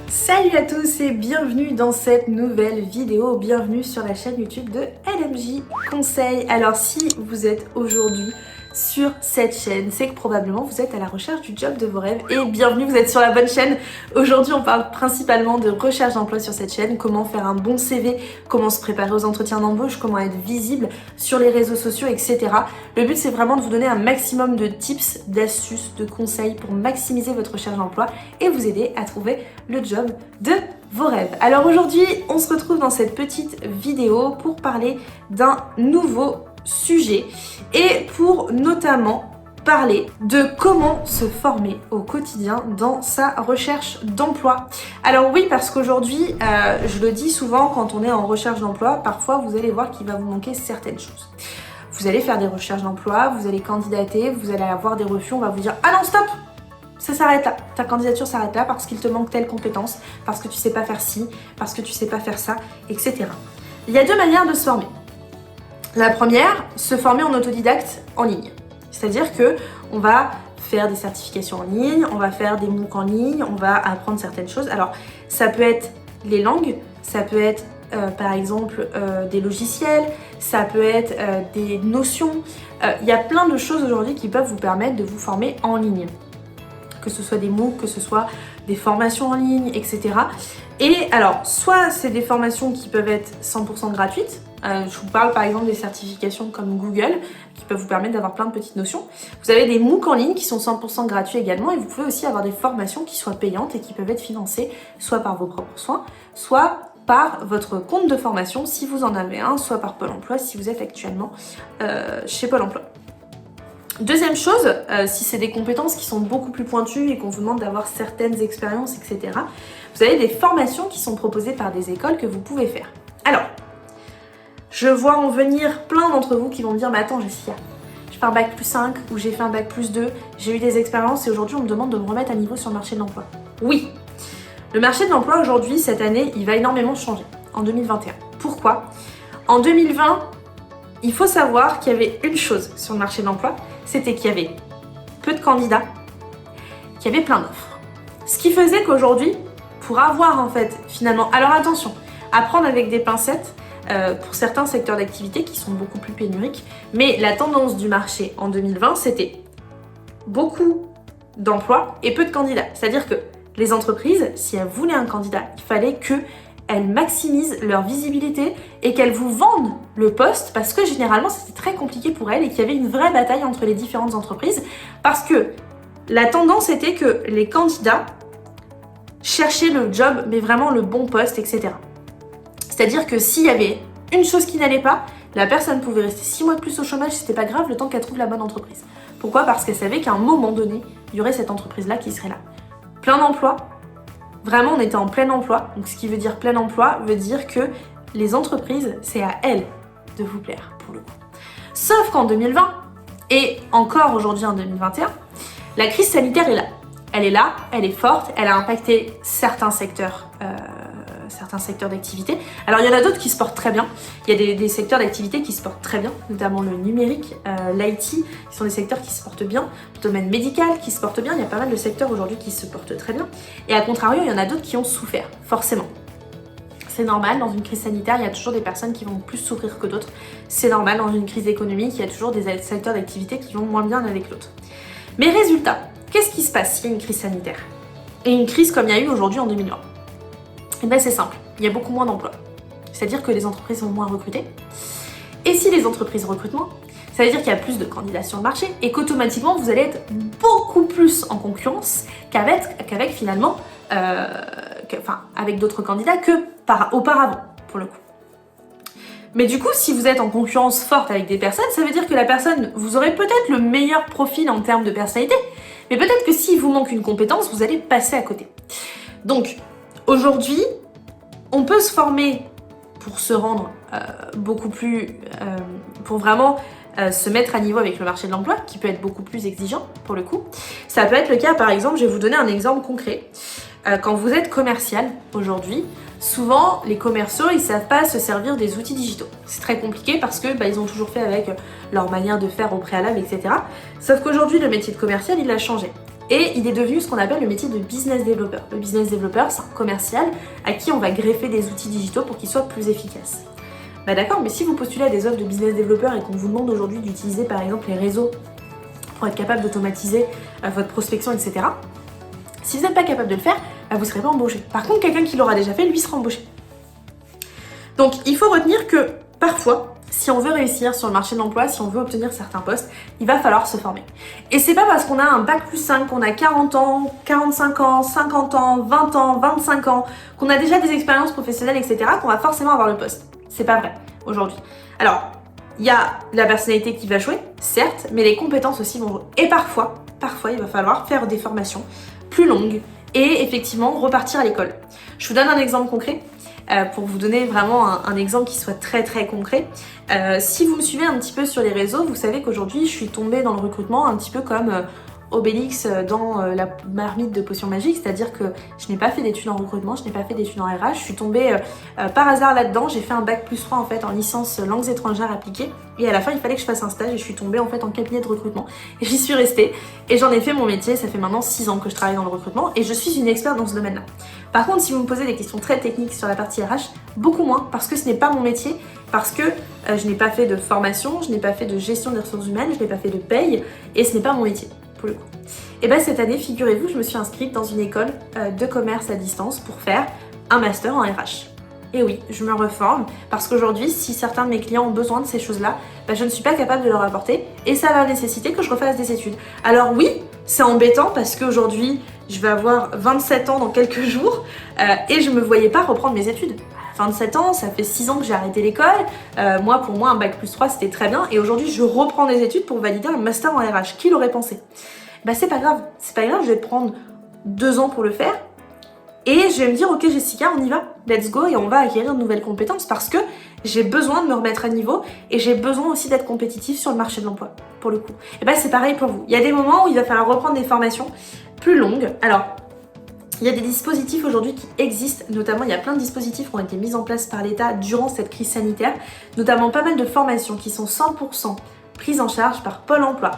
Salut à tous et bienvenue dans cette nouvelle vidéo, bienvenue sur la chaîne YouTube de LMJ Conseil. Alors si vous êtes aujourd'hui sur cette chaîne, c'est que probablement vous êtes à la recherche du job de vos rêves et bienvenue, vous êtes sur la bonne chaîne. Aujourd'hui on parle principalement de recherche d'emploi sur cette chaîne, comment faire un bon CV, comment se préparer aux entretiens d'embauche, comment être visible sur les réseaux sociaux, etc. Le but c'est vraiment de vous donner un maximum de tips, d'astuces, de conseils pour maximiser votre recherche d'emploi et vous aider à trouver le job de vos rêves. Alors aujourd'hui, on se retrouve dans cette petite vidéo pour parler d'un nouveau sujet et pour notamment parler de comment se former au quotidien dans sa recherche d'emploi. Alors oui, parce qu'aujourd'hui, je le dis souvent, quand on est en recherche d'emploi, parfois vous allez voir qu'il va vous manquer certaines choses. Vous allez faire des recherches d'emploi, vous allez candidater, vous allez avoir des refus, on va vous dire « Ah non, stop !» Ça s'arrête là, ta candidature s'arrête là parce qu'il te manque telle compétence, parce que tu sais pas faire ci, parce que tu sais pas faire ça, etc. Il y a deux manières de se former. La première, se former en autodidacte en ligne. C'est-à-dire que on va faire des certifications en ligne, on va faire des MOOC en ligne, on va apprendre certaines choses. Alors, ça peut être les langues, ça peut être par exemple des logiciels, ça peut être des notions. Il y a plein de choses aujourd'hui qui peuvent vous permettre de vous former en ligne. Que ce soit des MOOC, que ce soit des formations en ligne, etc. Et alors, soit c'est des formations qui peuvent être 100% gratuites, je vous parle par exemple des certifications comme Google, qui peuvent vous permettre d'avoir plein de petites notions. Vous avez des MOOC en ligne qui sont 100% gratuits également, et vous pouvez aussi avoir des formations qui soient payantes et qui peuvent être financées soit par vos propres soins, soit par votre compte de formation si vous en avez un, soit par Pôle emploi si vous êtes actuellement chez Pôle emploi. Deuxième chose, si c'est des compétences qui sont beaucoup plus pointues et qu'on vous demande d'avoir certaines expériences, etc., vous avez des formations qui sont proposées par des écoles que vous pouvez faire. Alors, je vois en venir plein d'entre vous qui vont me dire « Mais attends Jessica, j'ai fait un bac plus 5 ou j'ai fait un bac plus 2, j'ai eu des expériences et aujourd'hui on me demande de me remettre à niveau sur le marché de l'emploi. » Oui, le marché de l'emploi aujourd'hui, cette année, il va énormément changer en 2021. Pourquoi ? En 2020, il faut savoir qu'il y avait une chose sur le marché de l'emploi, c'était qu'il y avait peu de candidats, qu'il y avait plein d'offres. Ce qui faisait qu'aujourd'hui, pour avoir en fait finalement... Alors attention, à prendre avec des pincettes pour certains secteurs d'activité qui sont beaucoup plus pénuriques, mais la tendance du marché en 2020, c'était beaucoup d'emplois et peu de candidats. C'est-à-dire que les entreprises, si elles voulaient un candidat, il fallait qu'elles maximisent leur visibilité et qu'elles vous vendent le poste parce que généralement c'était très compliqué pour elles et qu'il y avait une vraie bataille entre les différentes entreprises parce que la tendance était que les candidats cherchaient le job mais vraiment le bon poste, etc. C'est-à-dire que s'il y avait une chose qui n'allait pas, la personne pouvait rester 6 mois de plus au chômage, c'était pas grave le temps qu'elle trouve la bonne entreprise. Pourquoi ? Parce qu'elle savait qu'à un moment donné, il y aurait cette entreprise-là qui serait là. Plein d'emplois. Vraiment, on était en plein emploi. Donc, ce qui veut dire plein emploi veut dire que les entreprises, c'est à elles de vous plaire, pour le coup. Sauf qu'en 2020, et encore aujourd'hui en 2021, la crise sanitaire est là. Elle est là, elle est forte, elle a impacté certains secteurs d'activité. Alors, il y en a d'autres qui se portent très bien. Il y a des secteurs d'activité qui se portent très bien, notamment le numérique, l'IT, qui sont des secteurs qui se portent bien. Le domaine médical qui se porte bien. Il y a pas mal de secteurs aujourd'hui qui se portent très bien. Et à contrario, il y en a d'autres qui ont souffert, forcément. C'est normal, dans une crise sanitaire, il y a toujours des personnes qui vont plus souffrir que d'autres. C'est normal, dans une crise économique, il y a toujours des secteurs d'activité qui vont moins bien l'un avec l'autre. Mais résultat, qu'est-ce qui se passe s'il y a une crise sanitaire ? Et une crise comme il y a eu aujourd'hui en 2020 ? Eh bien c'est simple, il y a beaucoup moins d'emplois. C'est-à-dire que les entreprises vont moins recruter. Et si les entreprises recrutent moins, ça veut dire qu'il y a plus de candidats sur le marché et qu'automatiquement vous allez être beaucoup plus en concurrence qu'avec finalement, avec d'autres candidats que auparavant, pour le coup. Mais du coup, si vous êtes en concurrence forte avec des personnes, ça veut dire que la personne, vous aurez peut-être le meilleur profil en termes de personnalité, mais peut-être que s'il vous manque une compétence, vous allez passer à côté. Donc, aujourd'hui, on peut se former pour se rendre beaucoup plus... pour vraiment se mettre à niveau avec le marché de l'emploi, qui peut être beaucoup plus exigeant pour le coup. Ça peut être le cas, par exemple, je vais vous donner un exemple concret. Quand vous êtes commercial aujourd'hui, souvent les commerciaux ils savent pas se servir des outils digitaux. C'est très compliqué parce que ils ont toujours fait avec leur manière de faire au préalable, etc. Sauf qu'aujourd'hui le métier de commercial il a changé. Et il est devenu ce qu'on appelle le métier de business developer. Le business developer, c'est un commercial à qui on va greffer des outils digitaux pour qu'ils soient plus efficaces. Bah d'accord, mais si vous postulez à des offres de business developer et qu'on vous demande aujourd'hui d'utiliser par exemple les réseaux pour être capable d'automatiser votre prospection, etc., si vous n'êtes pas capable de le faire, bah vous ne serez pas embauché. Par contre, quelqu'un qui l'aura déjà fait, lui, sera embauché. Donc il faut retenir que parfois, si on veut réussir sur le marché de l'emploi, si on veut obtenir certains postes, il va falloir se former. Et c'est pas parce qu'on a un bac+5, qu'on a 40 ans, 45 ans, 50 ans, 20 ans, 25 ans, qu'on a déjà des expériences professionnelles, etc., qu'on va forcément avoir le poste. C'est pas vrai aujourd'hui. Alors, il y a la personnalité qui va jouer, certes, mais les compétences aussi vont jouer. Et parfois, il va falloir faire des formations plus longues et effectivement repartir à l'école. Je vous donne un exemple concret. Pour vous donner vraiment un exemple qui soit très concret. Si vous me suivez un petit peu sur les réseaux, vous savez qu'aujourd'hui je suis tombée dans le recrutement un petit peu comme Obélix dans la marmite de potions magiques, c'est-à-dire que je n'ai pas fait d'études en recrutement, je n'ai pas fait d'études en RH, je suis tombée par hasard là-dedans, j'ai fait un bac+3 en fait en licence langues étrangères appliquées et à la fin il fallait que je fasse un stage et je suis tombée en fait en cabinet de recrutement et j'y suis restée et j'en ai fait mon métier, ça fait maintenant 6 ans que je travaille dans le recrutement et je suis une experte dans ce domaine-là. Par contre, si vous me posez des questions très techniques sur la partie RH, beaucoup moins parce que ce n'est pas mon métier, parce que je n'ai pas fait de formation, je n'ai pas fait de gestion des ressources humaines, je n'ai pas fait de paye et ce n'est pas mon métier. Pour le coup. Et bien cette année, figurez-vous, je me suis inscrite dans une école de commerce à distance pour faire un master en RH. Et oui, je me reforme parce qu'aujourd'hui, si certains de mes clients ont besoin de ces choses-là, ben je ne suis pas capable de leur apporter et ça va nécessiter que je refasse des études. Alors oui, c'est embêtant parce qu'aujourd'hui, je vais avoir 27 ans dans quelques jours et je me voyais pas reprendre mes études. 27 ans, ça fait 6 ans que j'ai arrêté l'école. Pour moi, un bac+3, c'était très bien. Et aujourd'hui, je reprends des études pour valider un master en RH. Qui l'aurait pensé? Bah, c'est pas grave. C'est pas grave, je vais prendre 2 ans pour le faire. Et je vais me dire, ok Jessica, on y va. Let's go et on va acquérir de nouvelles compétences parce que j'ai besoin de me remettre à niveau et j'ai besoin aussi d'être compétitive sur le marché de l'emploi, pour le coup. Et bah, c'est pareil pour vous. Il y a des moments où il va falloir reprendre des formations plus longues. Alors, il y a des dispositifs aujourd'hui qui existent, notamment il y a plein de dispositifs qui ont été mis en place par l'État durant cette crise sanitaire, notamment pas mal de formations qui sont 100% prises en charge par Pôle emploi.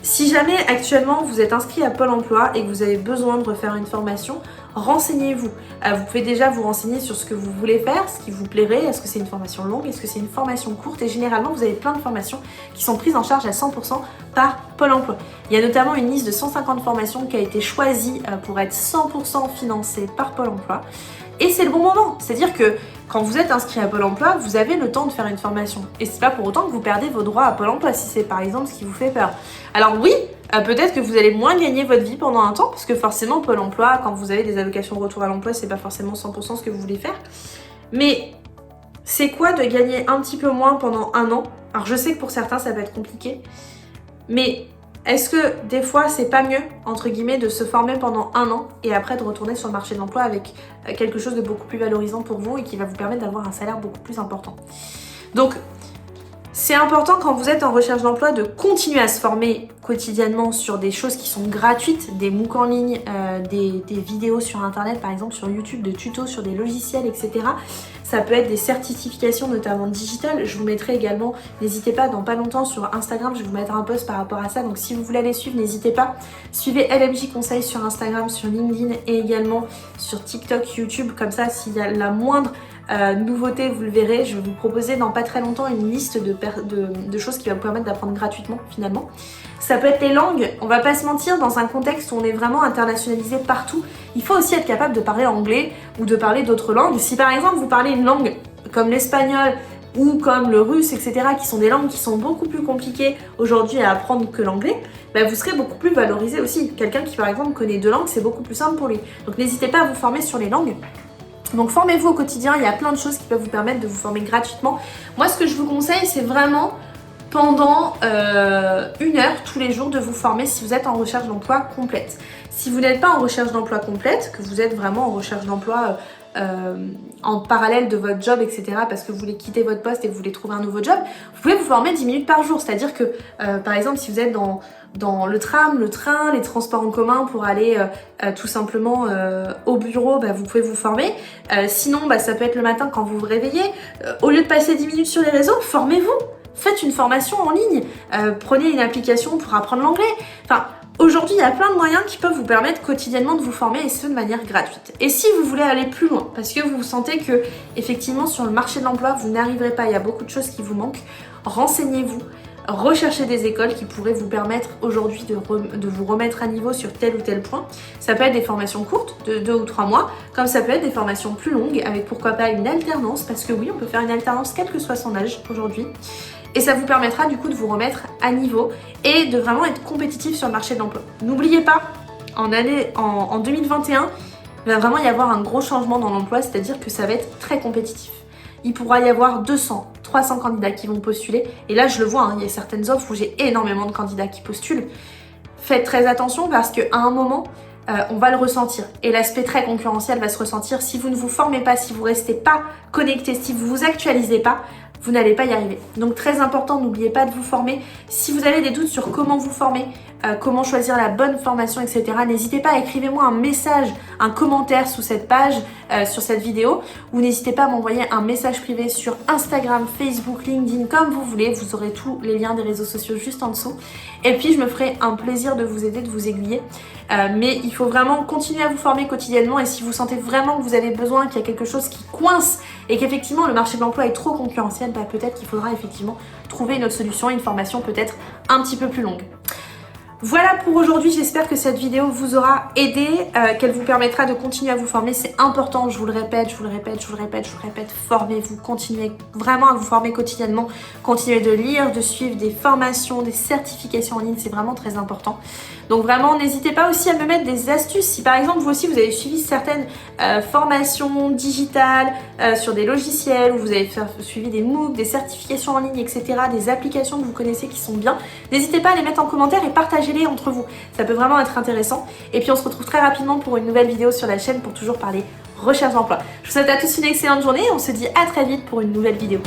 Si jamais actuellement vous êtes inscrit à Pôle emploi et que vous avez besoin de refaire une formation, renseignez-vous. Vous pouvez déjà vous renseigner sur ce que vous voulez faire, ce qui vous plairait, est-ce que c'est une formation longue, est-ce que c'est une formation courte et généralement vous avez plein de formations qui sont prises en charge à 100% par Pôle emploi. Il y a notamment une liste de 150 formations qui a été choisie pour être 100% financée par Pôle emploi. Et c'est le bon moment, c'est-à-dire que quand vous êtes inscrit à Pôle emploi, vous avez le temps de faire une formation. Et c'est pas pour autant que vous perdez vos droits à Pôle emploi, si c'est par exemple ce qui vous fait peur. Alors oui, peut-être que vous allez moins gagner votre vie pendant un temps, parce que forcément Pôle emploi, quand vous avez des allocations de retour à l'emploi, c'est pas forcément 100% ce que vous voulez faire. Mais c'est quoi de gagner un petit peu moins pendant un an? Alors je sais que pour certains ça peut être compliqué, mais est-ce que des fois c'est pas mieux, entre guillemets, de se former pendant un an et après de retourner sur le marché de l'emploi avec quelque chose de beaucoup plus valorisant pour vous et qui va vous permettre d'avoir un salaire beaucoup plus important? Donc c'est important quand vous êtes en recherche d'emploi de continuer à se former quotidiennement sur des choses qui sont gratuites, des MOOC en ligne, des vidéos sur internet par exemple, sur YouTube, de tutos sur des logiciels, etc. Ça peut être des certifications notamment digitales. Je vous mettrai également, n'hésitez pas, dans pas longtemps sur Instagram, je vais vous mettre un post par rapport à ça. Donc si vous voulez aller suivre, n'hésitez pas. Suivez LMJ Conseil sur Instagram, sur LinkedIn et également sur TikTok, YouTube. Comme ça, s'il y a la moindre nouveauté, vous le verrez. Je vais vous proposer dans pas très longtemps une liste de choses qui va vous permettre d'apprendre gratuitement finalement. Ça peut être les langues, on va pas se mentir, dans un contexte où on est vraiment internationalisé partout, il faut aussi être capable de parler anglais ou de parler d'autres langues. Si par exemple vous parlez une langue comme l'espagnol ou comme le russe, etc., qui sont des langues qui sont beaucoup plus compliquées aujourd'hui à apprendre que l'anglais, bah vous serez beaucoup plus valorisé aussi. Quelqu'un qui par exemple connaît 2 langues, c'est beaucoup plus simple pour lui. Donc n'hésitez pas à vous former sur les langues. Donc formez-vous au quotidien, il y a plein de choses qui peuvent vous permettre de vous former gratuitement. Moi ce que je vous conseille, c'est vraiment pendant 1 heure tous les jours de vous former si vous êtes en recherche d'emploi complète. Si vous n'êtes pas en recherche d'emploi complète, que vous êtes vraiment en recherche d'emploi en parallèle de votre job, etc., parce que vous voulez quitter votre poste et que vous voulez trouver un nouveau job, vous pouvez vous former 10 minutes par jour. C'est-à-dire que, par exemple, si vous êtes dans le tram, le train, les transports en commun pour aller tout simplement au bureau, bah, vous pouvez vous former. Sinon, bah, ça peut être le matin quand vous vous réveillez. Au lieu de passer 10 minutes sur les réseaux, formez-vous. Faites une formation en ligne. Prenez une application pour apprendre l'anglais. Enfin, Aujourd'hui, il y a plein de moyens qui peuvent vous permettre quotidiennement de vous former et ce de manière gratuite. Et si vous voulez aller plus loin, parce que vous sentez que effectivement sur le marché de l'emploi, vous n'arriverez pas, il y a beaucoup de choses qui vous manquent, renseignez-vous, recherchez des écoles qui pourraient vous permettre aujourd'hui de vous remettre à niveau sur tel ou tel point. Ça peut être des formations courtes de 2 ou 3 mois, comme ça peut être des formations plus longues avec pourquoi pas une alternance, parce que oui, on peut faire une alternance quel que soit son âge aujourd'hui. Et ça vous permettra du coup de vous remettre à niveau et de vraiment être compétitif sur le marché de l'emploi. N'oubliez pas, en 2021, il va vraiment y avoir un gros changement dans l'emploi, c'est-à-dire que ça va être très compétitif. Il pourra y avoir 200, 300 candidats qui vont postuler. Et là, je le vois, il y a certaines offres où j'ai énormément de candidats qui postulent. Faites très attention parce qu'à un moment, on va le ressentir. Et l'aspect très concurrentiel va se ressentir si vous ne vous formez pas, si vous ne restez pas connecté, si vous ne vous actualisez pas, vous n'allez pas y arriver. Donc très important, n'oubliez pas de vous former. Si vous avez des doutes sur comment vous former, comment choisir la bonne formation, etc., n'hésitez pas, écrivez-moi un message, un commentaire sous cette page, sur cette vidéo, ou n'hésitez pas à m'envoyer un message privé sur Instagram, Facebook, LinkedIn, comme vous voulez. Vous aurez tous les liens des réseaux sociaux juste en dessous. Et puis je me ferai un plaisir de vous aider, de vous aiguiller. Mais il faut vraiment continuer à vous former quotidiennement et si vous sentez vraiment que vous avez besoin, qu'il y a quelque chose qui coince et qu'effectivement le marché de l'emploi est trop concurrentiel, bah peut-être qu'il faudra effectivement trouver une autre solution, une formation peut-être un petit peu plus longue. Voilà pour aujourd'hui, j'espère que cette vidéo vous aura aidé, qu'elle vous permettra de continuer à vous former. C'est important, je vous le répète, formez-vous, continuez vraiment à vous former quotidiennement, continuez de lire, de suivre des formations, des certifications en ligne, c'est vraiment très important. Donc vraiment, n'hésitez pas aussi à me mettre des astuces. Si par exemple, vous aussi, vous avez suivi certaines formations digitales sur des logiciels, ou vous avez suivi des MOOC, des certifications en ligne, etc., des applications que vous connaissez qui sont bien, n'hésitez pas à les mettre en commentaire et partagez-les entre vous. Ça peut vraiment être intéressant. Et puis on se retrouve très rapidement pour une nouvelle vidéo sur la chaîne pour toujours parler recherche d'emploi. Je vous souhaite à tous une excellente journée et on se dit à très vite pour une nouvelle vidéo.